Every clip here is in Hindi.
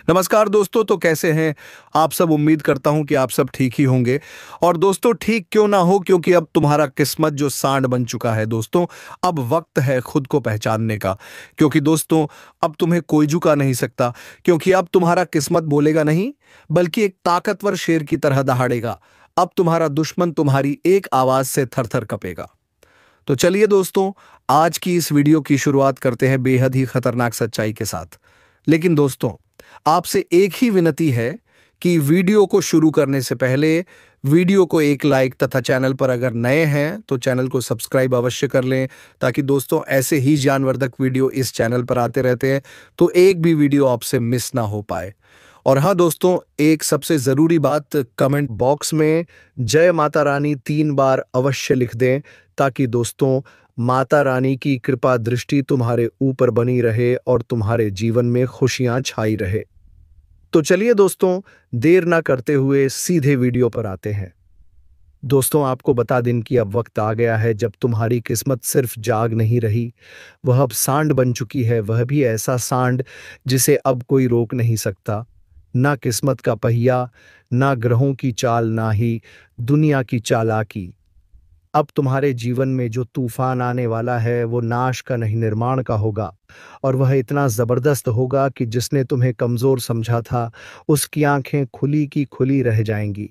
नमस्कार दोस्तों, तो कैसे हैं आप सब। उम्मीद करता हूं कि आप सब ठीक ही होंगे। और दोस्तों, ठीक क्यों ना हो, क्योंकि अब तुम्हारा किस्मत जो सांड बन चुका है दोस्तों, अब वक्त है खुद को पहचानने का। क्योंकि दोस्तों, अब तुम्हें कोई झुका नहीं सकता, क्योंकि अब तुम्हारा किस्मत बोलेगा नहीं, बल्कि एक ताकतवर शेर की तरह दहाड़ेगा। अब तुम्हारा दुश्मन तुम्हारी एक आवाज से थर थर कपेगा। तो चलिए दोस्तों, आज की इस वीडियो की शुरुआत करते हैं बेहद ही खतरनाक सच्चाई के साथ। लेकिन दोस्तों, आपसे एक ही विनती है कि वीडियो को शुरू करने से पहले वीडियो को एक लाइक तथा चैनल पर अगर नए हैं तो चैनल को सब्सक्राइब अवश्य कर लें, ताकि दोस्तों ऐसे ही ज्ञानवर्धक वीडियो इस चैनल पर आते रहते हैं, तो एक भी वीडियो आपसे मिस ना हो पाए। और हाँ दोस्तों, एक सबसे ज़रूरी बात, कमेंट बॉक्स में जय माता रानी 3 बार अवश्य लिख दें, ताकि दोस्तों माता रानी की कृपा दृष्टि तुम्हारे ऊपर बनी रहे और तुम्हारे जीवन में खुशियां छाई रहे। तो चलिए दोस्तों, देर ना करते हुए सीधे वीडियो पर आते हैं। दोस्तों, आपको बता दें कि अब वक्त आ गया है जब तुम्हारी किस्मत सिर्फ जाग नहीं रही, वह अब सांड बन चुकी है। वह भी ऐसा सांड जिसे अब कोई रोक नहीं सकता। ना किस्मत का पहिया, ना ग्रहों की चाल, ना ही दुनिया की चालाकी। अब तुम्हारे जीवन में जो तूफान आने वाला है वो नाश का नहीं, निर्माण का होगा। और वह इतना जबरदस्त होगा कि जिसने तुम्हें कमजोर समझा था, उसकी आंखें खुली की खुली रह जाएंगी।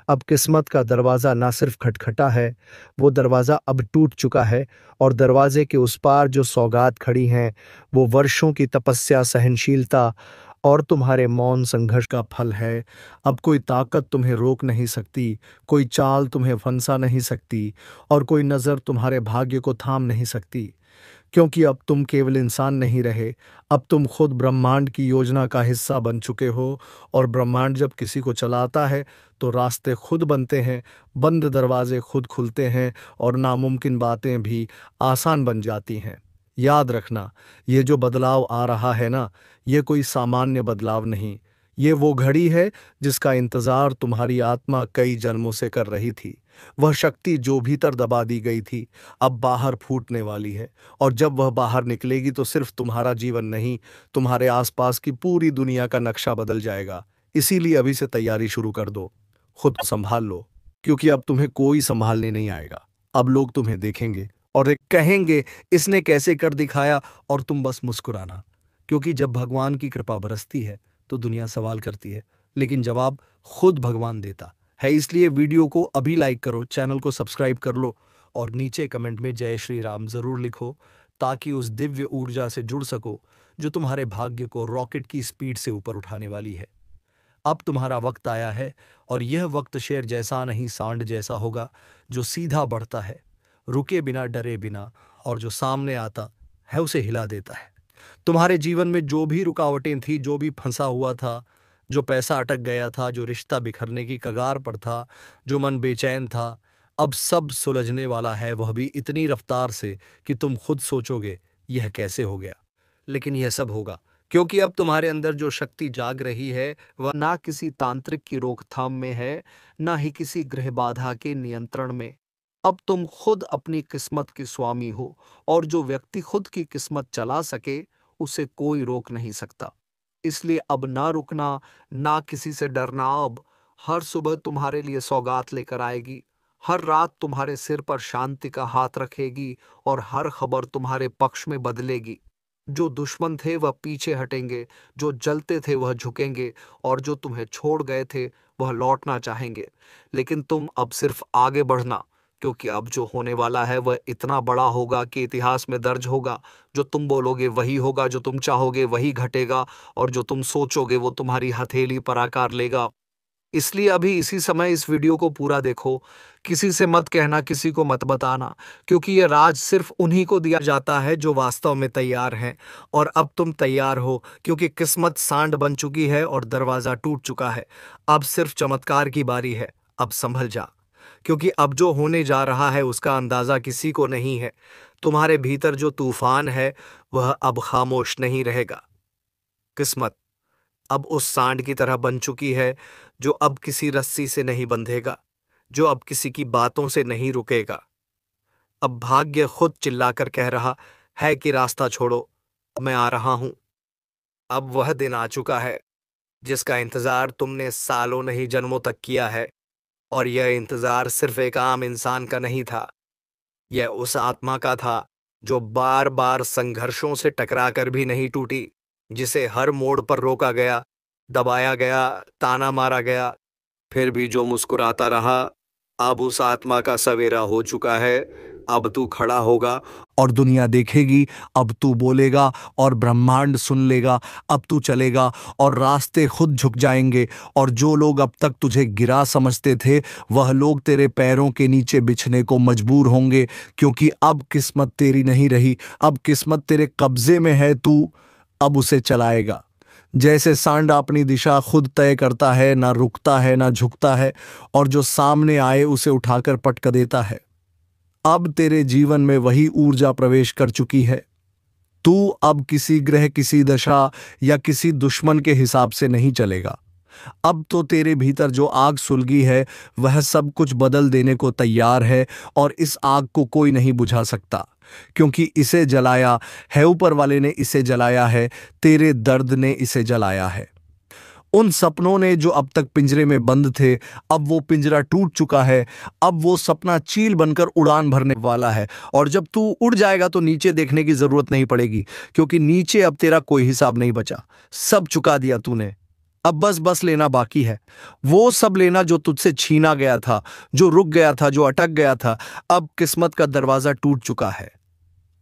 अब किस्मत का दरवाजा ना सिर्फ खटखटा है, वो दरवाजा अब टूट चुका है। और दरवाजे के उस पार जो सौगात खड़ी हैं, वो वर्षों की तपस्या, सहनशीलता और तुम्हारे मौन संघर्ष का फल है। अब कोई ताकत तुम्हें रोक नहीं सकती, कोई चाल तुम्हें फंसा नहीं सकती, और कोई नज़र तुम्हारे भाग्य को थाम नहीं सकती। क्योंकि अब तुम केवल इंसान नहीं रहे, अब तुम खुद ब्रह्मांड की योजना का हिस्सा बन चुके हो। और ब्रह्मांड जब किसी को चलाता है तो रास्ते खुद बनते हैं, बंद दरवाजे खुद खुलते हैं, और नामुमकिन बातें भी आसान बन जाती हैं। याद रखना, ये जो बदलाव आ रहा है ना, ये कोई सामान्य बदलाव नहीं। ये वो घड़ी है जिसका इंतजार तुम्हारी आत्मा कई जन्मों से कर रही थी। वह शक्ति जो भीतर दबा दी गई थी, अब बाहर फूटने वाली है। और जब वह बाहर निकलेगी तो सिर्फ तुम्हारा जीवन नहीं, तुम्हारे आसपास की पूरी दुनिया का नक्शा बदल जाएगा। इसीलिए अभी से तैयारी शुरू कर दो, खुद को संभाल लो, क्योंकि अब तुम्हें कोई संभालने नहीं आएगा। अब लोग तुम्हें देखेंगे और एक कहेंगे, इसने कैसे कर दिखाया, और तुम बस मुस्कुराना। क्योंकि जब भगवान की कृपा बरसती है तो दुनिया सवाल करती है, लेकिन जवाब खुद भगवान देता है। इसलिए वीडियो को अभी लाइक करो, चैनल को सब्सक्राइब कर लो, और नीचे कमेंट में जय श्री राम जरूर लिखो, ताकि उस दिव्य ऊर्जा से जुड़ सको जो तुम्हारे भाग्य को रॉकेट की स्पीड से ऊपर उठाने वाली है। अब तुम्हारा वक्त आया है, और यह वक्त शेर जैसा नहीं, सांड जैसा होगा, जो सीधा बढ़ता है, रुके बिना, डरे बिना, और जो सामने आता है उसे हिला देता है। तुम्हारे जीवन में जो भी रुकावटें थी, जो भी फंसा हुआ था, जो पैसा अटक गया था, जो रिश्ता बिखरने की कगार पर था, जो मन बेचैन था, अब सब सुलझने वाला है। वह भी इतनी रफ्तार से कि तुम खुद सोचोगे यह कैसे हो गया। लेकिन यह सब होगा क्योंकि अब तुम्हारे अंदर जो शक्ति जाग रही है, वह ना किसी तांत्रिक की रोकथाम में है, ना ही किसी ग्रह बाधा के नियंत्रण में। अब तुम खुद अपनी किस्मत के स्वामी हो, और जो व्यक्ति खुद की किस्मत चला सके, उसे कोई रोक नहीं सकता। इसलिए अब ना रुकना, ना किसी से डरना। अब हर सुबह तुम्हारे लिए सौगात लेकर आएगी, हर रात तुम्हारे सिर पर शांति का हाथ रखेगी, और हर खबर तुम्हारे पक्ष में बदलेगी। जो दुश्मन थे वह पीछे हटेंगे, जो जलते थे वह झुकेंगे, और जो तुम्हें छोड़ गए थे वह लौटना चाहेंगे। लेकिन तुम अब सिर्फ आगे बढ़ना, क्योंकि अब जो होने वाला है वह इतना बड़ा होगा कि इतिहास में दर्ज होगा। जो तुम बोलोगे वही होगा, जो तुम चाहोगे वही घटेगा, और जो तुम सोचोगे वो तुम्हारी हथेली पर आकार लेगा। इसलिए अभी इसी समय इस वीडियो को पूरा देखो। किसी से मत कहना, किसी को मत बताना, क्योंकि यह राज सिर्फ उन्हीं को दिया जाता है जो वास्तव में तैयार हैं। और अब तुम तैयार हो, क्योंकि किस्मत सांड बन चुकी है और दरवाजा टूट चुका है। अब सिर्फ चमत्कार की बारी है। अब संभल जा, क्योंकि अब जो होने जा रहा है उसका अंदाजा किसी को नहीं है। तुम्हारे भीतर जो तूफान है वह अब खामोश नहीं रहेगा। किस्मत अब उस सांड की तरह बन चुकी है, जो अब किसी रस्सी से नहीं बंधेगा, जो अब किसी की बातों से नहीं रुकेगा। अब भाग्य खुद चिल्लाकर कह रहा है कि रास्ता छोड़ो, मैं आ रहा हूं। अब वह दिन आ चुका है जिसका इंतजार तुमने सालों नहीं जन्मों तक किया है। और यह इंतजार सिर्फ एक आम इंसान का नहीं था, यह उस आत्मा का था जो बार बार संघर्षों से टकराकर भी नहीं टूटी, जिसे हर मोड़ पर रोका गया, दबाया गया, ताना मारा गया, फिर भी जो मुस्कुराता रहा। अब उस आत्मा का सवेरा हो चुका है। अब तू खड़ा होगा और दुनिया देखेगी। अब तू बोलेगा और ब्रह्मांड सुन लेगा। अब तू चलेगा और रास्ते खुद झुक जाएंगे। और जो लोग अब तक तुझे गिरा समझते थे, वह लोग तेरे पैरों के नीचे बिछने को मजबूर होंगे, क्योंकि अब किस्मत तेरी नहीं रही। अब किस्मत तेरे कब्जे में है। तू अब उसे चलाएगा। जैसे सांड अपनी दिशा खुद तय करता है, ना रुकता है ना झुकता है, और जो सामने आए उसे उठाकर पटक देता है। अब तेरे जीवन में वही ऊर्जा प्रवेश कर चुकी है। तू अब किसी ग्रह, किसी दशा या किसी दुश्मन के हिसाब से नहीं चलेगा। अब तो तेरे भीतर जो आग सुलगी है, वह सब कुछ बदल देने को तैयार है, और इस आग को कोई नहीं बुझा सकता, क्योंकि इसे जलाया है ऊपर वाले ने। इसे जलाया है तेरे दर्द ने, इसे जलाया है। उन सपनों ने जो अब तक पिंजरे में बंद थे, अब वो पिंजरा टूट चुका है। अब वो सपना चील बनकर उड़ान भरने वाला है। और जब तू उड़ जाएगा तो नीचे देखने की जरूरत नहीं पड़ेगी, क्योंकि नीचे अब तेरा कोई हिसाब नहीं बचा। सब चुका दिया तूने। अब बस लेना बाकी है। वो सब लेना जो तुझसे छीना गया था, जो रुक गया था, जो अटक गया था। अब किस्मत का दरवाजा टूट चुका है।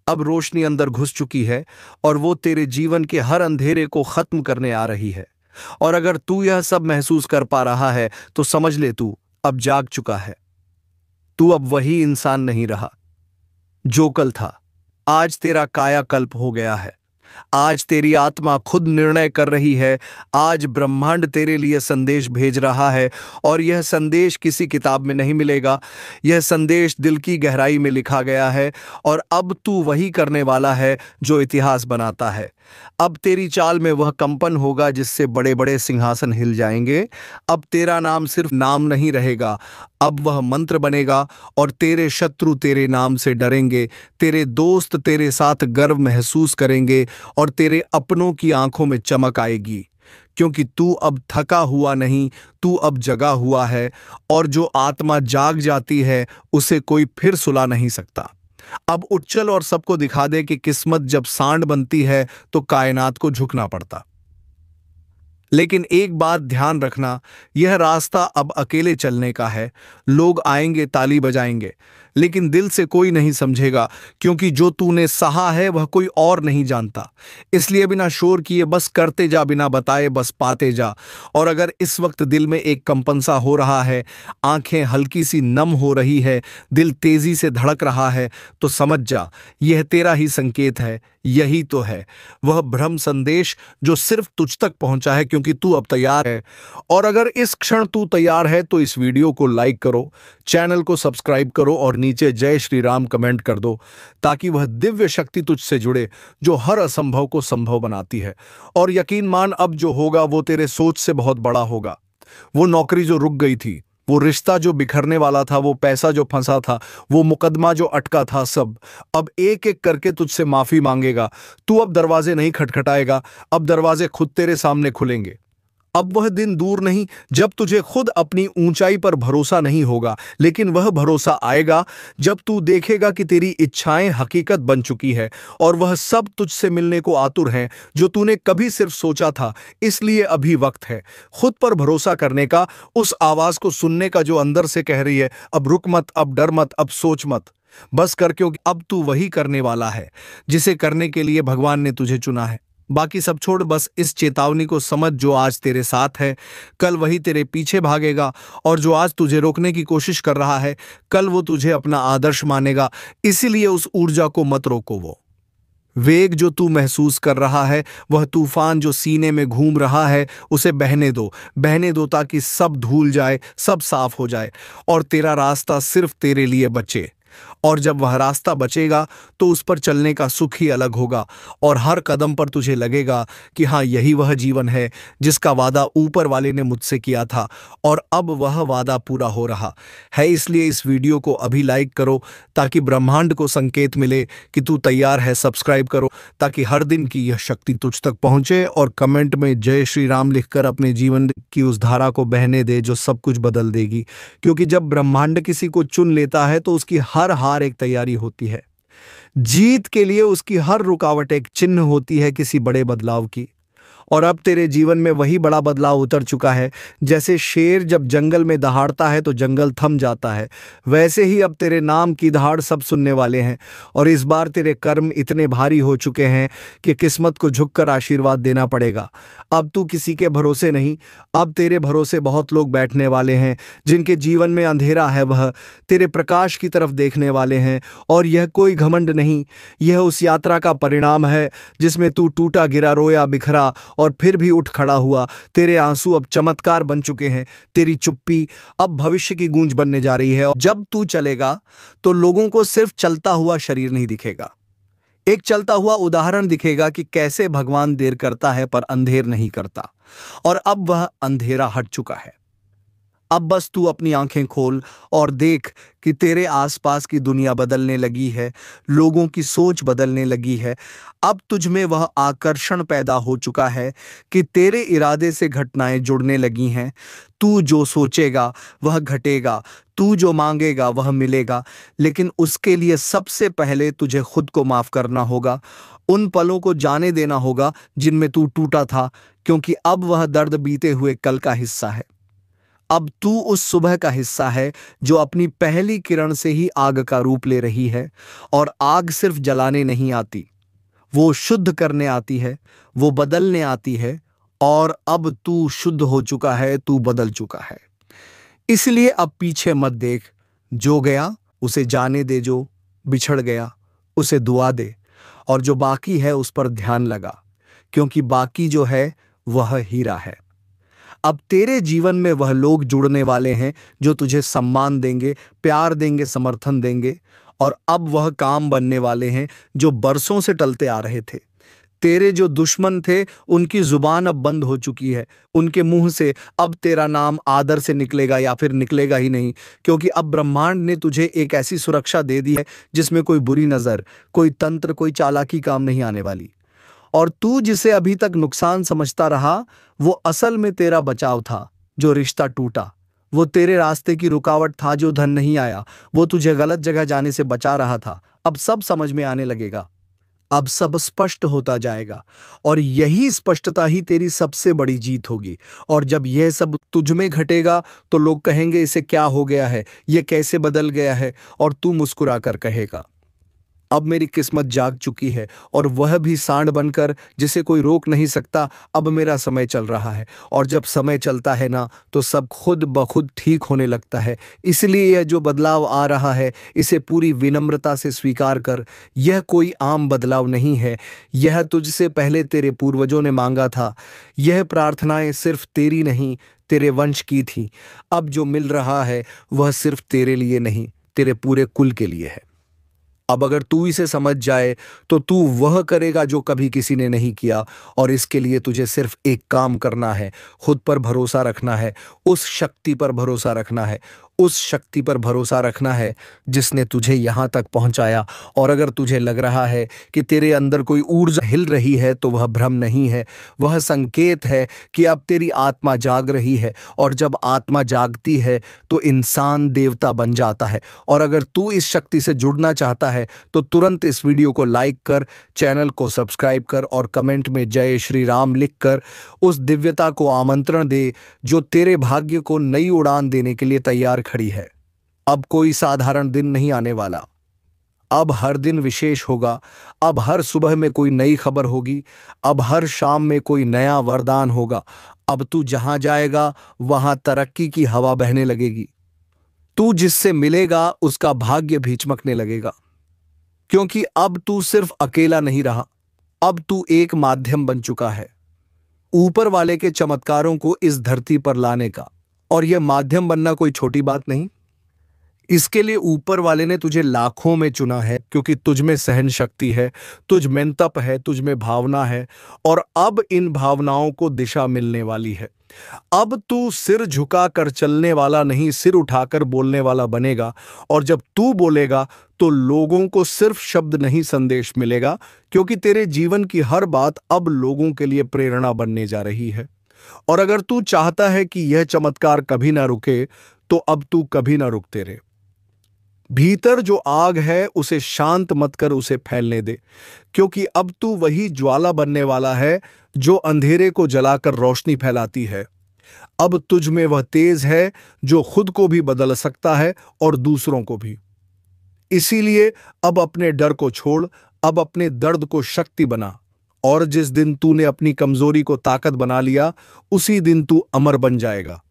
अब रोशनी अंदर घुस चुकी है, और वो तेरे जीवन के हर अंधेरे को खत्म करने आ रही है। और अगर तू यह सब महसूस कर पा रहा है, तो समझ ले तू अब जाग चुका है। तू अब वही इंसान नहीं रहा जो कल था। आज तेरा कायाकल्प हो गया है। आज तेरी आत्मा खुद निर्णय कर रही है। आज ब्रह्मांड तेरे लिए संदेश भेज रहा है, और यह संदेश किसी किताब में नहीं मिलेगा। यह संदेश दिल की गहराई में लिखा गया है, और अब तू वही करने वाला है जो इतिहास बनाता है। अब तेरी चाल में वह कंपन होगा जिससे बड़े बड़े सिंहासन हिल जाएंगे। अब तेरा नाम सिर्फ नाम नहीं रहेगा, अब वह मंत्र बनेगा, और तेरे शत्रु तेरे नाम से डरेंगे। तेरे दोस्त तेरे साथ गर्व महसूस करेंगे, और तेरे अपनों की आंखों में चमक आएगी, क्योंकि तू अब थका हुआ नहीं, तू अब जगा हुआ है। और जो आत्मा जाग जाती है, उसे कोई फिर सुला नहीं सकता। अब उठ चल और सबको दिखा दे कि किस्मत जब सांड बनती है तो कायनात को झुकना पड़ता। लेकिन एक बात ध्यान रखना, यह रास्ता अब अकेले चलने का है। लोग आएंगे, ताली बजाएंगे, लेकिन दिल से कोई नहीं समझेगा, क्योंकि जो तूने सहा है वह कोई और नहीं जानता। इसलिए बिना शोर किए बस करते जा, बिना बताए बस पाते जा। और अगर इस वक्त दिल में एक कंपन सा हो रहा है, आंखें हल्की सी नम हो रही है, दिल तेजी से धड़क रहा है, तो समझ जा यह तेरा ही संकेत है। यही तो है वह ब्रह्म संदेश जो सिर्फ तुझ तक पहुंचा है, क्योंकि तू अब तैयार है। और अगर इस क्षण तू तैयार है तो इस वीडियो को लाइक करो, चैनल को सब्सक्राइब करो, और नीचे जय श्री राम कमेंट कर दो, ताकि वह दिव्य शक्ति तुझसे जुड़े जो हर असंभव को संभव बनाती है। और यकीन मान, अब जो होगा वो तेरे सोच से बहुत बड़ा होगा। वो नौकरी जो रुक गई थी, वो रिश्ता जो बिखरने वाला था, वो पैसा जो फंसा था, वो मुकदमा जो अटका था, सब अब एक एक करके तुझसे माफी मांगेगा। तू अब दरवाजे नहीं खटखटाएगा, अब दरवाजे खुद तेरे सामने खुलेंगे। अब वह दिन दूर नहीं जब तुझे खुद अपनी ऊंचाई पर भरोसा नहीं होगा, लेकिन वह भरोसा आएगा जब तू देखेगा कि तेरी इच्छाएं हकीकत बन चुकी है, और वह सब तुझसे मिलने को आतुर हैं जो तूने कभी सिर्फ सोचा था। इसलिए अभी वक्त है खुद पर भरोसा करने का, उस आवाज को सुनने का जो अंदर से कह रही है, अब रुक मत, अब डर मत, अब सोच मत, बस कर, क्योंकि अब तू वही करने वाला है जिसे करने के लिए भगवान ने तुझे चुना है। बाकी सब छोड़, बस इस चेतावनी को समझ, जो आज तेरे साथ है कल वही तेरे पीछे भागेगा, और जो आज तुझे रोकने की कोशिश कर रहा है कल वो तुझे अपना आदर्श मानेगा। इसीलिए उस ऊर्जा को मत रोको। वो वेग जो तू महसूस कर रहा है, वह तूफान जो सीने में घूम रहा है, उसे बहने दो, बहने दो, ताकि सब धूल जाए, सब साफ हो जाए, और तेरा रास्ता सिर्फ तेरे लिए बचे। और जब वह रास्ता बचेगा तो उस पर चलने का सुख ही अलग होगा और हर कदम पर तुझे लगेगा कि हाँ, यही वह जीवन है जिसका वादा ऊपर वाले ने मुझसे किया था और अब वह वादा पूरा हो रहा है। इसलिए इस वीडियो को अभी लाइक करो ताकि ब्रह्मांड को संकेत मिले कि तू तैयार है। सब्सक्राइब करो ताकि हर दिन की यह शक्ति तुझ तक पहुंचे और कमेंट में जय श्री राम लिखकर अपने जीवन की उस धारा को बहने दे जो सब कुछ बदल देगी। क्योंकि जब ब्रह्मांड किसी को चुन लेता है तो उसकी हर हार एक तैयारी होती है। जीत के लिए उसकी हर रुकावट एक चिन्ह होती है किसी बड़े बदलाव की। और अब तेरे जीवन में वही बड़ा बदलाव उतर चुका है। जैसे शेर जब जंगल में दहाड़ता है तो जंगल थम जाता है, वैसे ही अब तेरे नाम की दहाड़ सब सुनने वाले हैं। और इस बार तेरे कर्म इतने भारी हो चुके हैं कि किस्मत को झुककर आशीर्वाद देना पड़ेगा। अब तू किसी के भरोसे नहीं, अब तेरे भरोसे बहुत लोग बैठने वाले हैं। जिनके जीवन में अंधेरा है वह तेरे प्रकाश की तरफ देखने वाले हैं। और यह कोई घमंड नहीं, यह उस यात्रा का परिणाम है जिसमें तू टूटा गिरा, रोया बिखरा और फिर भी उठ खड़ा हुआ। तेरे आंसू अब चमत्कार बन चुके हैं, तेरी चुप्पी अब भविष्य की गूंज बनने जा रही है। और जब तू चलेगा तो लोगों को सिर्फ चलता हुआ शरीर नहीं दिखेगा, एक चलता हुआ उदाहरण दिखेगा कि कैसे भगवान देर करता है पर अंधेर नहीं करता। और अब वह अंधेरा हट चुका है। अब बस तू अपनी आंखें खोल और देख कि तेरे आसपास की दुनिया बदलने लगी है, लोगों की सोच बदलने लगी है। अब तुझ में वह आकर्षण पैदा हो चुका है कि तेरे इरादे से घटनाएं जुड़ने लगी हैं। तू जो सोचेगा वह घटेगा, तू जो मांगेगा वह मिलेगा। लेकिन उसके लिए सबसे पहले तुझे खुद को माफ करना होगा, उन पलों को जाने देना होगा जिनमें तू टूटा था, क्योंकि अब वह दर्द बीते हुए कल का हिस्सा है। अब तू उस सुबह का हिस्सा है जो अपनी पहली किरण से ही आग का रूप ले रही है। और आग सिर्फ जलाने नहीं आती, वो शुद्ध करने आती है, वो बदलने आती है। और अब तू शुद्ध हो चुका है, तू बदल चुका है। इसलिए अब पीछे मत देख, जो गया उसे जाने दे, जो बिछड़ गया उसे दुआ दे, और जो बाकी है उस पर ध्यान लगा, क्योंकि बाकी जो है वह हीरा है। अब तेरे जीवन में वह लोग जुड़ने वाले हैं जो तुझे सम्मान देंगे, प्यार देंगे, समर्थन देंगे। और अब वह काम बनने वाले हैं जो बरसों से टलते आ रहे थे। तेरे जो दुश्मन थे उनकी जुबान अब बंद हो चुकी है, उनके मुंह से अब तेरा नाम आदर से निकलेगा या फिर निकलेगा ही नहीं। क्योंकि अब ब्रह्मांड ने तुझे एक ऐसी सुरक्षा दे दी है जिसमें कोई बुरी नजर, कोई तंत्र, कोई चालाकी काम नहीं आने वाली। और तू जिसे अभी तक नुकसान समझता रहा वो असल में तेरा बचाव था। जो रिश्ता टूटा वो तेरे रास्ते की रुकावट था, जो धन नहीं आया वो तुझे गलत जगह जाने से बचा रहा था। अब सब समझ में आने लगेगा, अब सब स्पष्ट होता जाएगा। और यही स्पष्टता ही तेरी सबसे बड़ी जीत होगी। और जब यह सब तुझ में घटेगा तो लोग कहेंगे इसे क्या हो गया है, ये कैसे बदल गया है। और तू मुस्कुरा कर कहेगा अब मेरी किस्मत जाग चुकी है, और वह भी सांड बनकर जिसे कोई रोक नहीं सकता। अब मेरा समय चल रहा है। और जब समय चलता है ना तो सब खुद ब खुद ठीक होने लगता है। इसलिए यह जो बदलाव आ रहा है इसे पूरी विनम्रता से स्वीकार कर। यह कोई आम बदलाव नहीं है, यह तुझसे पहले तेरे पूर्वजों ने मांगा था। यह प्रार्थनाएं सिर्फ तेरी नहीं, तेरे वंश की थी। अब जो मिल रहा है वह सिर्फ तेरे लिए नहीं, तेरे पूरे कुल के लिए है। अब अगर तू इसे समझ जाए तो तू वह करेगा जो कभी किसी ने नहीं किया। और इसके लिए तुझे सिर्फ एक काम करना है, खुद पर भरोसा रखना है, उस शक्ति पर भरोसा रखना है, उस शक्ति पर भरोसा रखना है जिसने तुझे यहाँ तक पहुँचाया। और अगर तुझे लग रहा है कि तेरे अंदर कोई ऊर्जा हिल रही है तो वह भ्रम नहीं है, वह संकेत है कि अब तेरी आत्मा जाग रही है। और जब आत्मा जागती है तो इंसान देवता बन जाता है। और अगर तू इस शक्ति से जुड़ना चाहता है तो तुरंत इस वीडियो को लाइक कर, चैनल को सब्सक्राइब कर और कमेंट में जय श्री राम लिख कर उस दिव्यता को आमंत्रण दे जो तेरे भाग्य को नई उड़ान देने के लिए तैयार खड़ी है। अब कोई साधारण दिन नहीं आने वाला, अब हर दिन विशेष होगा। अब हर सुबह में कोई नई खबर होगी, अब हर शाम में कोई नया वरदान होगा। अब तू जहां जाएगा वहां तरक्की की हवा बहने लगेगी। तू जिससे मिलेगा उसका भाग्य भी चमकने लगेगा। क्योंकि अब तू सिर्फ अकेला नहीं रहा, अब तू एक माध्यम बन चुका है ऊपर वाले के चमत्कारों को इस धरती पर लाने का। और यह माध्यम बनना कोई छोटी बात नहीं। इसके लिए ऊपर वाले ने तुझे लाखों में चुना है, क्योंकि तुझ में सहन शक्ति है, तुझ में तप है, तुझ में भावना है, और अब इन भावनाओं को दिशा मिलने वाली है। अब तू सिर झुका कर चलने वाला नहीं, सिर उठाकर बोलने वाला बनेगा। और जब तू बोलेगा तो लोगों को सिर्फ शब्द नहीं, संदेश मिलेगा, क्योंकि तेरे जीवन की हर बात अब लोगों के लिए प्रेरणा बनने जा रही है। और अगर तू चाहता है कि यह चमत्कार कभी ना रुके, तो अब तू कभी ना रुकते रहे। भीतर जो आग है उसे शांत मत कर, उसे फैलने दे, क्योंकि अब तू वही ज्वाला बनने वाला है जो अंधेरे को जलाकर रोशनी फैलाती है। अब तुझ में वह तेज है जो खुद को भी बदल सकता है और दूसरों को भी। इसीलिए अब अपने डर को छोड़, अब अपने दर्द को शक्ति बना, और जिस दिन तूने अपनी कमजोरी को ताकत बना लिया, उसी दिन तू अमर बन जाएगा।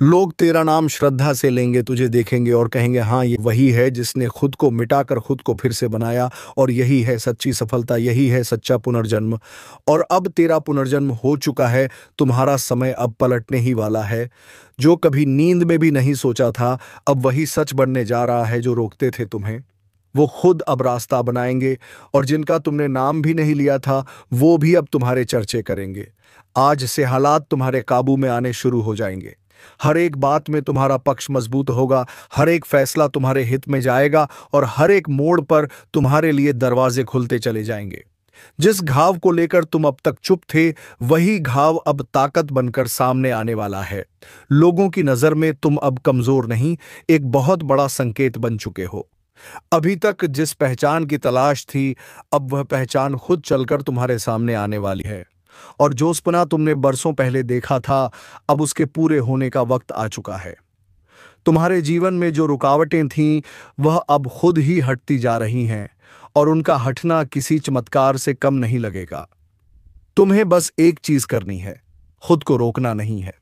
लोग तेरा नाम श्रद्धा से लेंगे, तुझे देखेंगे और कहेंगे, हाँ, ये वही है जिसने खुद को मिटाकर खुद को फिर से बनाया, और यही है सच्ची सफलता, यही है सच्चा पुनर्जन्म। और अब तेरा पुनर्जन्म हो चुका है, तुम्हारा समय अब पलटने ही वाला है। जो कभी नींद में भी नहीं सोचा था, अब वही सच बनने जा रहा है जो रोकते थे तुम्हें। वो खुद अब रास्ता बनाएंगे, और जिनका तुमने नाम भी नहीं लिया था, वो भी अब तुम्हारे चर्चे करेंगे। आज से हालात तुम्हारे काबू में आने शुरू हो जाएंगे। हर एक बात में तुम्हारा पक्ष मजबूत होगा, हर एक फैसला तुम्हारे हित में जाएगा, और हर एक मोड़ पर तुम्हारे लिए दरवाजे खुलते चले जाएंगे। जिस घाव को लेकर तुम अब तक चुप थे, वही घाव अब ताकत बनकर सामने आने वाला है। लोगों की नजर में तुम अब कमजोर नहीं, एक बहुत बड़ा संकेत बन चुके हो। अभी तक जिस पहचान की तलाश थी, अब वह पहचान खुद चलकर तुम्हारे सामने आने वाली है। और जो सपना तुमने बरसों पहले देखा था, अब उसके पूरे होने का वक्त आ चुका है। तुम्हारे जीवन में जो रुकावटें थीं, वह अब खुद ही हटती जा रही हैं, और उनका हटना किसी चमत्कार से कम नहीं लगेगा। तुम्हें बस एक चीज करनी है, खुद को रोकना नहीं है।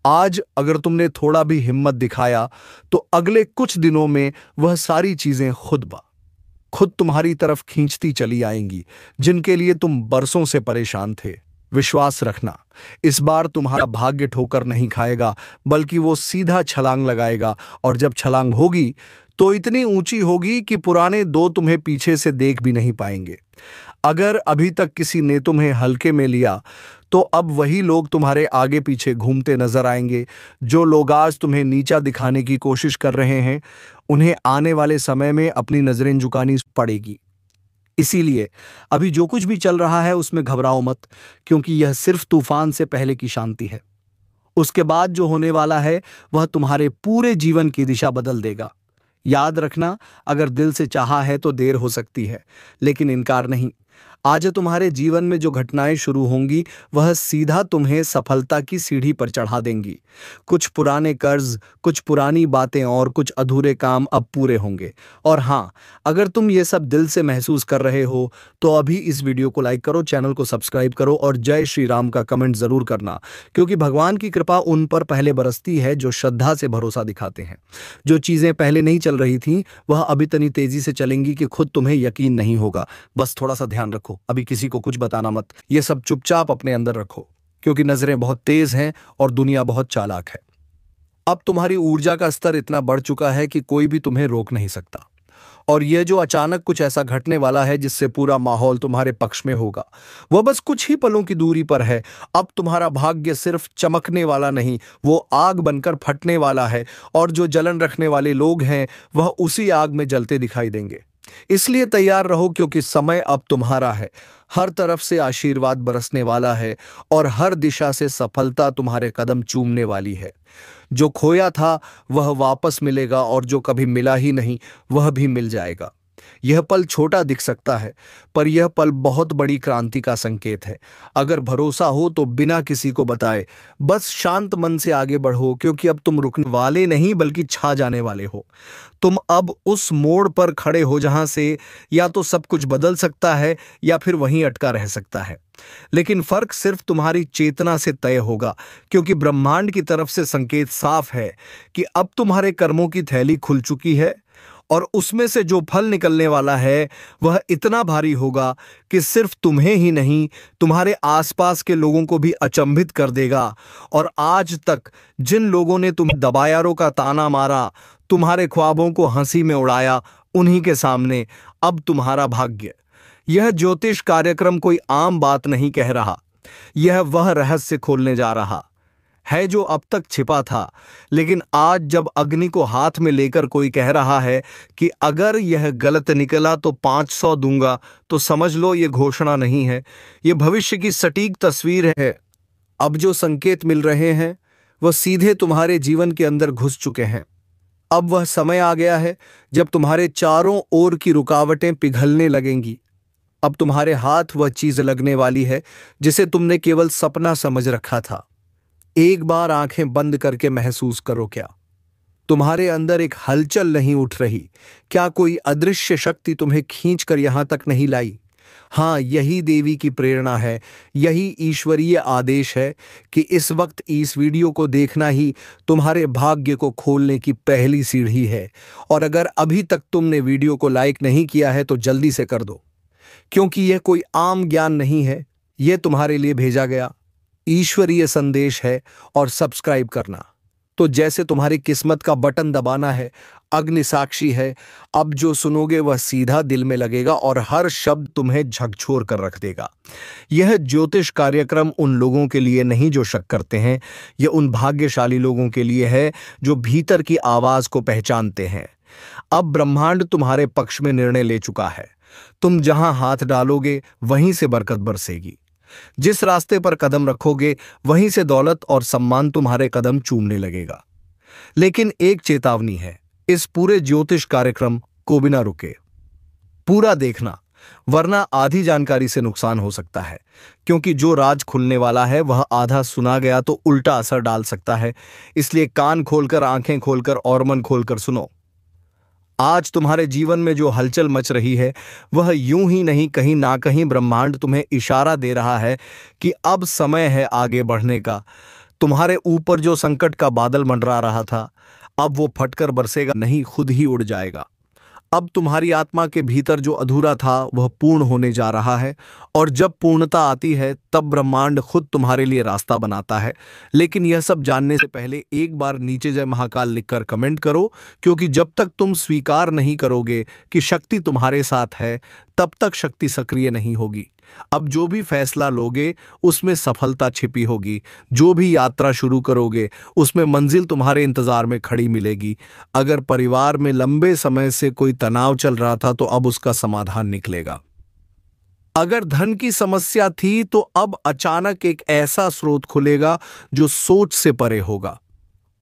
आज अगर तुमने थोड़ा भी हिम्मत दिखाया, तो अगले कुछ दिनों में वह सारी चीजें खुद तुम्हारी तरफ खींचती चली आएंगी, जिनके लिए तुम बरसों से परेशान थे। विश्वास रखना, इस बार तुम्हारा भाग्य ठोकर नहीं खाएगा, बल्कि वो सीधा छलांग लगाएगा, और जब छलांग होगी तो इतनी ऊंची होगी कि पुराने दो तुम्हें पीछे से देख भी नहीं पाएंगे। अगर अभी तक किसी ने तुम्हें हल्के में लिया, तो अब वही लोग तुम्हारे आगे पीछे घूमते नजर आएंगे। जो लोग आज तुम्हें नीचा दिखाने की कोशिश कर रहे हैं, उन्हें आने वाले समय में अपनी नजरें झुकानी पड़ेगी। इसीलिए अभी जो कुछ भी चल रहा है उसमें घबराओ मत, क्योंकि यह सिर्फ तूफान से पहले की शांति है। उसके बाद जो होने वाला है, वह तुम्हारे पूरे जीवन की दिशा बदल देगा। याद रखना, अगर दिल से चाहा है तो देर हो सकती है, लेकिन इनकार नहीं। आज तुम्हारे जीवन में जो घटनाएं शुरू होंगी, वह सीधा तुम्हें सफलता की सीढ़ी पर चढ़ा देंगी। कुछ पुराने कर्ज, कुछ पुरानी बातें और कुछ अधूरे काम अब पूरे होंगे। और हाँ, अगर तुम ये सब दिल से महसूस कर रहे हो, तो अभी इस वीडियो को लाइक करो, चैनल को सब्सक्राइब करो, और जय श्री राम का कमेंट जरूर करना, क्योंकि भगवान की कृपा उन पर पहले बरसती है जो श्रद्धा से भरोसा दिखाते हैं। जो चीजें पहले नहीं चल रही थीं, वह अभी इतनी तेजी से चलेंगी कि खुद तुम्हें यकीन नहीं होगा। बस थोड़ा सा ध्यान रखो, अभी किसी को कुछ बताना मत, ये सब चुपचाप अपने अंदर रखो, क्योंकि नजरें बहुत तेज हैं और दुनिया बहुत चालाक है। अब तुम्हारी ऊर्जा का स्तर इतना बढ़ चुका है कि कोई भी तुम्हें रोक नहीं सकता। और यह जो अचानक कुछ ऐसा घटने वाला है जिससे पूरा माहौल तुम्हारे पक्ष में होगा, वह बस कुछ ही पलों की दूरी पर है। अब तुम्हारा भाग्य सिर्फ चमकने वाला नहीं, वो आग बनकर फटने वाला है, और जो जलन रखने वाले लोग हैं, वह उसी आग में जलते दिखाई देंगे। इसलिए तैयार रहो, क्योंकि समय अब तुम्हारा है। हर तरफ से आशीर्वाद बरसने वाला है, और हर दिशा से सफलता तुम्हारे कदम चूमने वाली है। जो खोया था वह वापस मिलेगा, और जो कभी मिला ही नहीं, वह भी मिल जाएगा। यह पल छोटा दिख सकता है, पर यह पल बहुत बड़ी क्रांति का संकेत है। अगर भरोसा हो तो बिना किसी को बताए बस शांत मन से आगे बढ़ो, क्योंकि अब तुम रुकने वाले नहीं, बल्कि छा जाने वाले हो। तुम अब उस मोड़ पर खड़े हो जहां से या तो सब कुछ बदल सकता है, या फिर वहीं अटका रह सकता है। लेकिन फर्क सिर्फ तुम्हारी चेतना से तय होगा, क्योंकि ब्रह्मांड की तरफ से संकेत साफ है कि अब तुम्हारे कर्मों की थैली खुल चुकी है, और उसमें से जो फल निकलने वाला है वह इतना भारी होगा कि सिर्फ तुम्हें ही नहीं, तुम्हारे आसपास के लोगों को भी अचंभित कर देगा। और आज तक जिन लोगों ने तुम्हें दबायारों का ताना मारा, तुम्हारे ख्वाबों को हंसी में उड़ाया उन्हीं के सामने अब तुम्हारा भाग्य। यह ज्योतिष कार्यक्रम कोई आम बात नहीं कह रहा, यह वह रहस्य खोलने जा रहा है जो अब तक छिपा था। लेकिन आज जब अग्नि को हाथ में लेकर कोई कह रहा है कि अगर यह गलत निकला तो 500 दूंगा, तो समझ लो ये घोषणा नहीं है, ये भविष्य की सटीक तस्वीर है। अब जो संकेत मिल रहे हैं वह सीधे तुम्हारे जीवन के अंदर घुस चुके हैं। अब वह समय आ गया है जब तुम्हारे चारों ओर की रुकावटें पिघलने लगेंगी। अब तुम्हारे हाथ वह चीज लगने वाली है जिसे तुमने केवल सपना समझ रखा था। एक बार आंखें बंद करके महसूस करो, क्या तुम्हारे अंदर एक हलचल नहीं उठ रही? क्या कोई अदृश्य शक्ति तुम्हें खींचकर यहां तक नहीं लाई? हाँ, यही देवी की प्रेरणा है, यही ईश्वरीय आदेश है कि इस वक्त इस वीडियो को देखना ही तुम्हारे भाग्य को खोलने की पहली सीढ़ी है। और अगर अभी तक तुमने वीडियो को लाइक नहीं किया है तो जल्दी से कर दो, क्योंकि यह कोई आम ज्ञान नहीं है, यह तुम्हारे लिए भेजा गया ईश्वरीय संदेश है। और सब्सक्राइब करना तो जैसे तुम्हारी किस्मत का बटन दबाना है। अग्नि साक्षी है, अब जो सुनोगे वह सीधा दिल में लगेगा और हर शब्द तुम्हें झकझोर कर रख देगा। यह ज्योतिष कार्यक्रम उन लोगों के लिए नहीं जो शक करते हैं, यह उन भाग्यशाली लोगों के लिए है जो भीतर की आवाज को पहचानते हैं। अब ब्रह्मांड तुम्हारे पक्ष में निर्णय ले चुका है। तुम जहां हाथ डालोगे वहीं से बरकत बरसेगी, जिस रास्ते पर कदम रखोगे वहीं से दौलत और सम्मान तुम्हारे कदम चूमने लगेगा। लेकिन एक चेतावनी है, इस पूरे ज्योतिष कार्यक्रम को बिना रुके पूरा देखना, वरना आधी जानकारी से नुकसान हो सकता है। क्योंकि जो राज खुलने वाला है वह आधा सुना गया तो उल्टा असर डाल सकता है। इसलिए कान खोलकर, आंखें खोलकर और मन खोलकर सुनो। आज तुम्हारे जीवन में जो हलचल मच रही है वह यूं ही नहीं, कहीं ना कहीं ब्रह्मांड तुम्हें इशारा दे रहा है कि अब समय है आगे बढ़ने का। तुम्हारे ऊपर जो संकट का बादल मंडरा रहा था, अब वो फटकर बरसेगा नहीं, खुद ही उड़ जाएगा। अब तुम्हारी आत्मा के भीतर जो अधूरा था वह पूर्ण होने जा रहा है। और जब पूर्णता आती है तब ब्रह्मांड खुद तुम्हारे लिए रास्ता बनाता है। लेकिन यह सब जानने से पहले एक बार नीचे जय महाकाल लिखकर कमेंट करो, क्योंकि जब तक तुम स्वीकार नहीं करोगे कि शक्ति तुम्हारे साथ है तब तक शक्ति सक्रिय नहीं होगी। अब जो भी फैसला लोगे उसमें सफलता छिपी होगी, जो भी यात्रा शुरू करोगे उसमें मंजिल तुम्हारे इंतजार में खड़ी मिलेगी। अगर परिवार में लंबे समय से कोई तनाव चल रहा था तो अब उसका समाधान निकलेगा। अगर धन की समस्या थी तो अब अचानक एक ऐसा स्रोत खुलेगा जो सोच से परे होगा।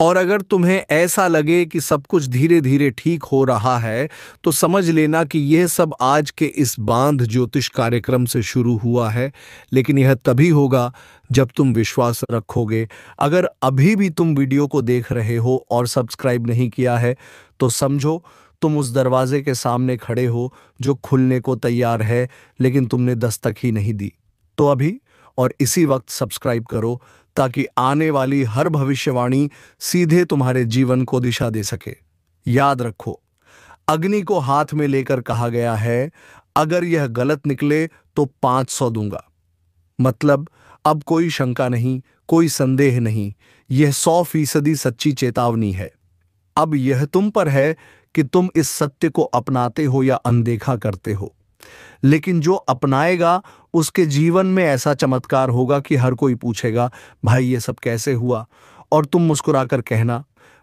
और अगर तुम्हें ऐसा लगे कि सब कुछ धीरे धीरे ठीक हो रहा है तो समझ लेना कि यह सब आज के इस बांध ज्योतिष कार्यक्रम से शुरू हुआ है। लेकिन यह तभी होगा जब तुम विश्वास रखोगे। अगर अभी भी तुम वीडियो को देख रहे हो और सब्सक्राइब नहीं किया है तो समझो तुम उस दरवाजे के सामने खड़े हो जो खुलने को तैयार है, लेकिन तुमने दस्तक ही नहीं दी। तो अभी और इसी वक्त सब्सक्राइब करो ताकि आने वाली हर भविष्यवाणी सीधे तुम्हारे जीवन को दिशा दे सके। याद रखो, अग्नि को हाथ में लेकर कहा गया है, अगर यह गलत निकले तो 500 दूंगा। मतलब अब कोई शंका नहीं, कोई संदेह नहीं, यह 100% सच्ची चेतावनी है। अब यह तुम पर है कि तुम इस सत्य को अपनाते हो या अनदेखा करते हो। लेकिन जो अपनाएगा उसके जीवन में ऐसा चमत्कार होगा कि हर कोई पूछेगा, भाई ये सब कैसे हुआ? और तुम मुस्कुराकर कहना,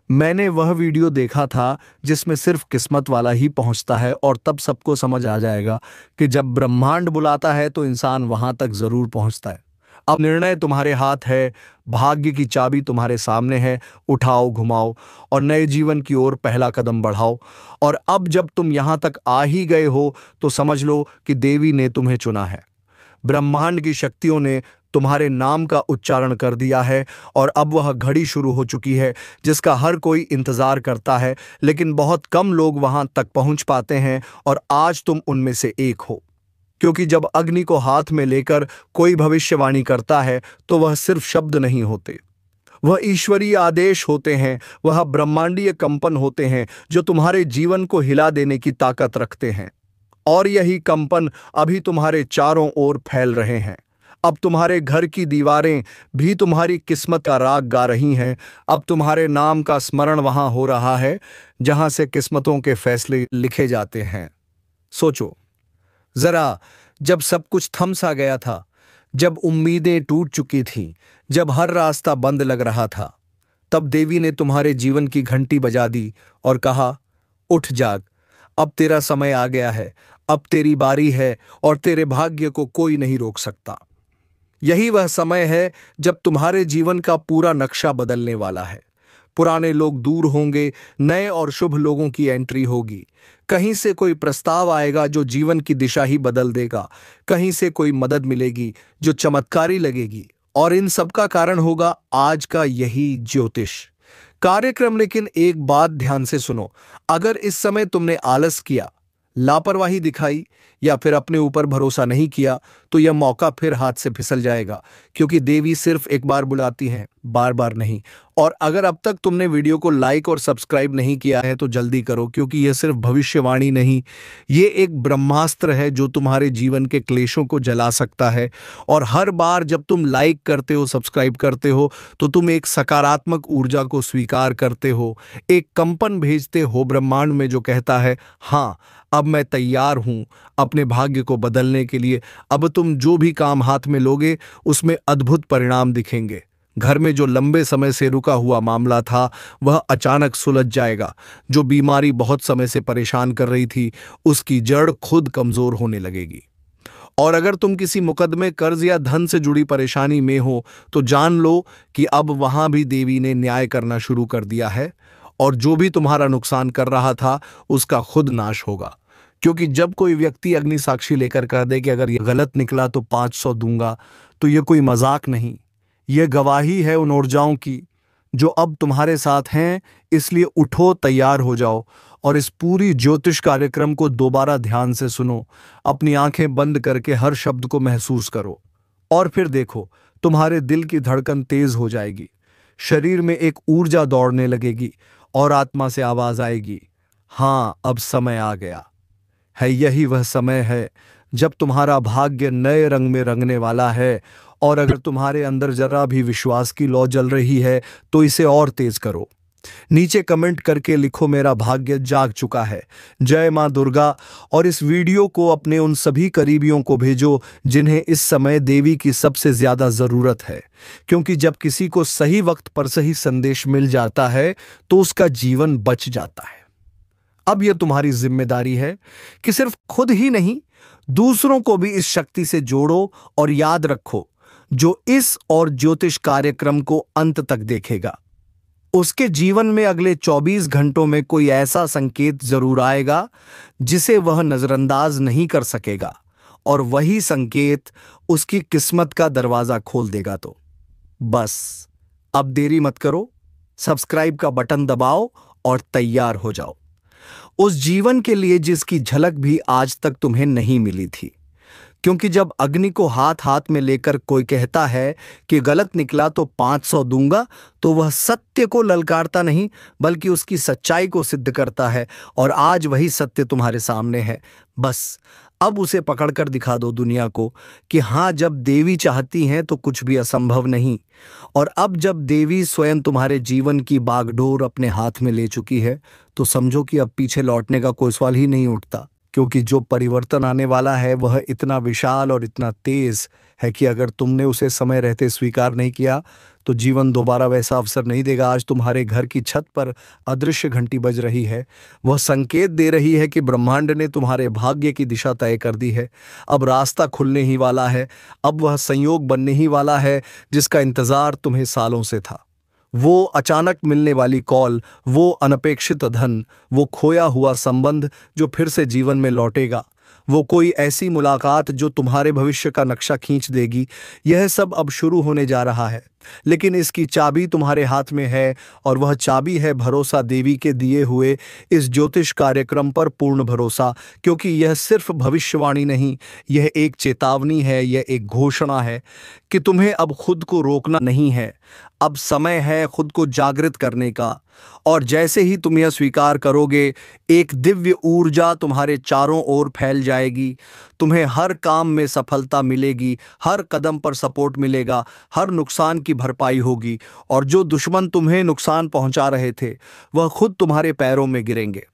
मैंने वह वीडियो देखा था जिसमें सिर्फ किस्मत वाला ही पहुंचता है। और तब सबको समझ आ जाएगा कि जब ब्रह्मांड बुलाता है तो इंसान वहां तक जरूर पहुंचता है। अब निर्णय तुम्हारे हाथ है, भाग्य की चाबी तुम्हारे सामने है। उठाओ, घुमाओ और नए जीवन की ओर पहला कदम बढ़ाओ। और अब जब तुम यहां तक आ ही गए हो तो समझ लो कि देवी ने तुम्हें चुना है। ब्रह्मांड की शक्तियों ने तुम्हारे नाम का उच्चारण कर दिया है और अब वह घड़ी शुरू हो चुकी है जिसका हर कोई इंतजार करता है, लेकिन बहुत कम लोग वहां तक पहुंच पाते हैं। और आज तुम उनमें से एक हो, क्योंकि जब अग्नि को हाथ में लेकर कोई भविष्यवाणी करता है तो वह सिर्फ शब्द नहीं होते, वह ईश्वरीय आदेश होते हैं, वह ब्रह्मांडीय कंपन होते हैं जो तुम्हारे जीवन को हिला देने की ताकत रखते हैं। और यही कंपन अभी तुम्हारे चारों ओर फैल रहे हैं। अब तुम्हारे घर की दीवारें भी तुम्हारी किस्मत का राग गा रही हैं। अब तुम्हारे नाम का स्मरण वहां हो रहा है जहां से किस्मतों के फैसले लिखे जाते हैं। सोचो जरा, जब सब कुछ थम सा गया था, जब उम्मीदें टूट चुकी थीं, जब हर रास्ता बंद लग रहा था, तब देवी ने तुम्हारे जीवन की घंटी बजा दी और कहा, उठ जाग, अब तेरा समय आ गया है, अब तेरी बारी है और तेरे भाग्य को कोई नहीं रोक सकता। यही वह समय है जब तुम्हारे जीवन का पूरा नक्शा बदलने वाला है। पुराने लोग दूर होंगे, नए और शुभ लोगों की एंट्री होगी। कहीं से कोई प्रस्ताव आएगा जो जीवन की दिशा ही बदल देगा। कहीं से कोई मदद मिलेगी जो चमत्कारी लगेगी। और इन सब का कारण होगा आज का यही ज्योतिष कार्यक्रम। लेकिन एक बात ध्यान से सुनो, अगर इस समय तुमने आलस किया, लापरवाही दिखाई या फिर अपने ऊपर भरोसा नहीं किया, तो यह मौका फिर हाथ से फिसल जाएगा, क्योंकि देवी सिर्फ एक बार बुलाती है, बार बार नहीं। और अगर अब तक तुमने वीडियो को लाइक और सब्सक्राइब नहीं किया है तो जल्दी करो, क्योंकि यह सिर्फ भविष्यवाणी नहीं, ये एक ब्रह्मास्त्र है जो तुम्हारे जीवन के क्लेशों को जला सकता है। और हर बार जब तुम लाइक करते हो, सब्सक्राइब करते हो, तो तुम एक सकारात्मक ऊर्जा को स्वीकार करते हो, एक कंपन भेजते हो ब्रह्मांड में जो कहता है, हाँ अब मैं तैयार हूं अपने भाग्य को बदलने के लिए। अब तुम जो भी काम हाथ में लोगे उसमें अद्भुत परिणाम दिखेंगे। घर में जो लंबे समय से रुका हुआ मामला था वह अचानक सुलझ जाएगा। जो बीमारी बहुत समय से परेशान कर रही थी उसकी जड़ खुद कमजोर होने लगेगी। और अगर तुम किसी मुकदमे, कर्ज या धन से जुड़ी परेशानी में हो तो जान लो कि अब वहां भी देवी ने न्याय करना शुरू कर दिया है। और जो भी तुम्हारा नुकसान कर रहा था उसका खुद नाश होगा। क्योंकि जब कोई व्यक्ति अग्नि साक्षी लेकर कह दे कि अगर ये गलत निकला तो 500 दूंगा, तो ये कोई मजाक नहीं, ये गवाही है उन ऊर्जाओं की जो अब तुम्हारे साथ हैं। इसलिए उठो, तैयार हो जाओ और इस पूरी ज्योतिष कार्यक्रम को दोबारा ध्यान से सुनो। अपनी आंखें बंद करके हर शब्द को महसूस करो और फिर देखो, तुम्हारे दिल की धड़कन तेज हो जाएगी, शरीर में एक ऊर्जा दौड़ने लगेगी और आत्मा से आवाज आएगी, हाँ अब समय आ गया है। यही वह समय है जब तुम्हारा भाग्य नए रंग में रंगने वाला है। और अगर तुम्हारे अंदर जरा भी विश्वास की लौ जल रही है तो इसे और तेज करो। नीचे कमेंट करके लिखो, मेरा भाग्य जाग चुका है, जय मां दुर्गा। और इस वीडियो को अपने उन सभी करीबियों को भेजो जिन्हें इस समय देवी की सबसे ज्यादा जरूरत है। क्योंकि जब किसी को सही वक्त पर सही संदेश मिल जाता है तो उसका जीवन बच जाता है। अब यह तुम्हारी जिम्मेदारी है कि सिर्फ खुद ही नहीं, दूसरों को भी इस शक्ति से जोड़ो। और याद रखो, जो इस और ज्योतिष कार्यक्रम को अंत तक देखेगा उसके जीवन में अगले 24 घंटों में कोई ऐसा संकेत जरूर आएगा जिसे वह नजरअंदाज नहीं कर सकेगा। और वही संकेत उसकी किस्मत का दरवाजा खोल देगा। तो बस अब देरी मत करो, सब्सक्राइब का बटन दबाओ और तैयार हो जाओ उस जीवन के लिए जिसकी झलक भी आज तक तुम्हें नहीं मिली थी। क्योंकि जब अग्नि को हाथ हाथ में लेकर कोई कहता है कि गलत निकला तो 500 दूंगा, तो वह सत्य को ललकारता नहीं बल्कि उसकी सच्चाई को सिद्ध करता है। और आज वही सत्य तुम्हारे सामने है। बस अब उसे पकड़कर दिखा दो दुनिया को कि हाँ, जब देवी चाहती हैं तो कुछ भी असंभव नहीं। और अब जब देवी स्वयं तुम्हारे जीवन की बागडोर अपने हाथ में ले चुकी है तो समझो कि अब पीछे लौटने का कोई सवाल ही नहीं उठता। क्योंकि जो परिवर्तन आने वाला है वह इतना विशाल और इतना तेज है कि अगर तुमने उसे समय रहते स्वीकार नहीं किया तो जीवन दोबारा वैसा अवसर नहीं देगा। आज तुम्हारे घर की छत पर अदृश्य घंटी बज रही है। वह संकेत दे रही है कि ब्रह्मांड ने तुम्हारे भाग्य की दिशा तय कर दी है। अब रास्ता खुलने ही वाला है। अब वह संयोग बनने ही वाला है जिसका इंतजार तुम्हें सालों से था। वो अचानक मिलने वाली कॉल, वो अनपेक्षित धन, वो खोया हुआ संबंध जो फिर से जीवन में लौटेगा, वो कोई ऐसी मुलाकात जो तुम्हारे भविष्य का नक्शा खींच देगी, यह सब अब शुरू होने जा रहा है। लेकिन इसकी चाबी तुम्हारे हाथ में है और वह चाबी है भरोसा, देवी के दिए हुए इस ज्योतिष कार्यक्रम पर पूर्ण भरोसा। क्योंकि यह सिर्फ भविष्यवाणी नहीं, यह एक चेतावनी है, यह एक घोषणा है कि तुम्हें अब खुद को रोकना नहीं है। अब समय है खुद को जागृत करने का। और जैसे ही तुम यह स्वीकार करोगे, एक दिव्य ऊर्जा तुम्हारे चारों ओर फैल जाएगी। तुम्हें हर काम में सफलता मिलेगी, हर कदम पर सपोर्ट मिलेगा, हर नुकसान की भरपाई होगी, और जो दुश्मन तुम्हें नुकसान पहुंचा रहे थे वह खुद तुम्हारे पैरों में गिरेंगे।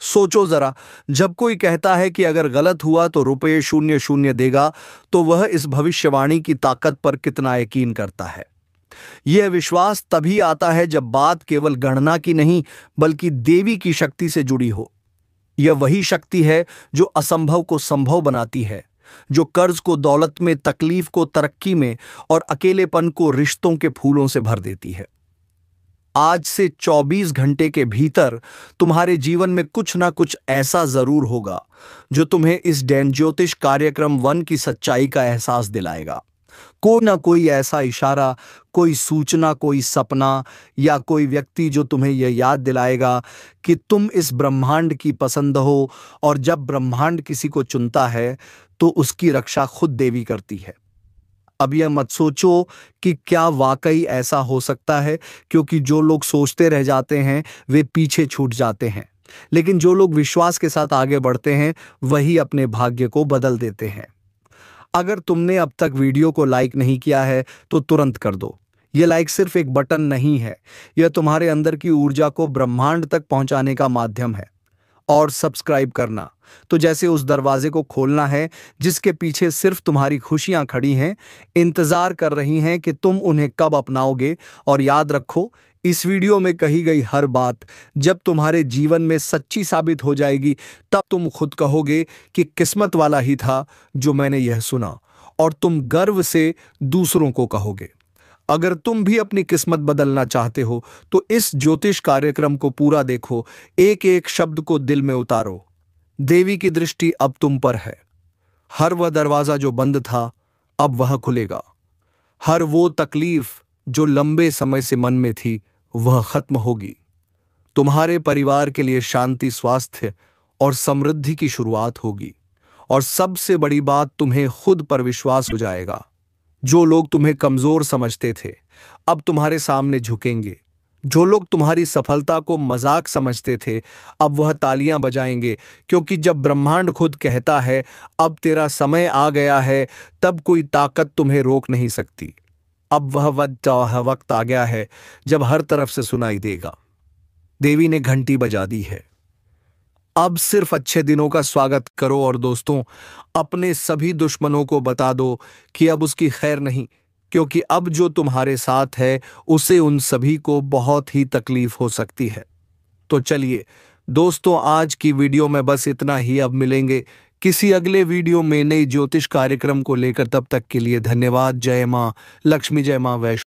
सोचो जरा, जब कोई कहता है कि अगर गलत हुआ तो रुपये 0 देगा, तो वह इस भविष्यवाणी की ताकत पर कितना यकीन करता है। यह विश्वास तभी आता है जब बात केवल गणना की नहीं बल्कि देवी की शक्ति से जुड़ी हो। यह वही शक्ति है जो असंभव को संभव बनाती है, जो कर्ज को दौलत में, तकलीफ को तरक्की में और अकेलेपन को रिश्तों के फूलों से भर देती है। आज से 24 घंटे के भीतर तुम्हारे जीवन में कुछ ना कुछ ऐसा जरूर होगा जो तुम्हें इस डैन ज्योतिष कार्यक्रम 1 की सच्चाई का एहसास दिलाएगा। कोई ना कोई ऐसा इशारा, कोई सूचना, कोई सपना या कोई व्यक्ति जो तुम्हें यह याद दिलाएगा कि तुम इस ब्रह्मांड की पसंद हो, और जब ब्रह्मांड किसी को चुनता है तो उसकी रक्षा खुद देवी करती है। अब यह मत सोचो कि क्या वाकई ऐसा हो सकता है, क्योंकि जो लोग सोचते रह जाते हैं वे पीछे छूट जाते हैं, लेकिन जो लोग विश्वास के साथ आगे बढ़ते हैं वही अपने भाग्य को बदल देते हैं। अगर तुमने अब तक वीडियो को लाइक नहीं किया है तो तुरंत कर दो। यह लाइक सिर्फ एक बटन नहीं है, यह तुम्हारे अंदर की ऊर्जा को ब्रह्मांड तक पहुंचाने का माध्यम है। और सब्सक्राइब करना तो जैसे उस दरवाजे को खोलना है जिसके पीछे सिर्फ तुम्हारी खुशियां खड़ी हैं, इंतजार कर रही हैं कि तुम उन्हें कब अपनाओगे। और याद रखो, इस वीडियो में कही गई हर बात जब तुम्हारे जीवन में सच्ची साबित हो जाएगी, तब तुम खुद कहोगे कि किस्मत वाला ही था जो मैंने यह सुना, और तुम गर्व से दूसरों को कहोगे। अगर तुम भी अपनी किस्मत बदलना चाहते हो तो इस ज्योतिष कार्यक्रम को पूरा देखो, एक एक शब्द को दिल में उतारो। देवी की दृष्टि अब तुम पर है। हर वह दरवाजा जो बंद था अब वह खुलेगा। हर वो तकलीफ जो लंबे समय से मन में थी वह खत्म होगी। तुम्हारे परिवार के लिए शांति, स्वास्थ्य और समृद्धि की शुरुआत होगी। और सबसे बड़ी बात, तुम्हें खुद पर विश्वास हो जाएगा। जो लोग तुम्हें कमजोर समझते थे अब तुम्हारे सामने झुकेंगे। जो लोग तुम्हारी सफलता को मजाक समझते थे अब वह तालियां बजाएंगे, क्योंकि जब ब्रह्मांड खुद कहता है अब तेरा समय आ गया है, तब कोई ताकत तुम्हें रोक नहीं सकती। अब वह वक्त आ गया है जब हर तरफ से सुनाई देगा। देवी ने घंटी बजा दी है। अब सिर्फ अच्छे दिनों का स्वागत करो, और दोस्तों, अपने सभी दुश्मनों को बता दो कि अब उसकी खैर नहीं, क्योंकि अब जो तुम्हारे साथ है उसे उन सभी को बहुत ही तकलीफ हो सकती है। तो चलिए दोस्तों, आज की वीडियो में बस इतना ही। अब मिलेंगे किसी अगले वीडियो में नई ज्योतिष कार्यक्रम को लेकर। तब तक के लिए धन्यवाद। जय मां लक्ष्मी, जय मां वैष्णो।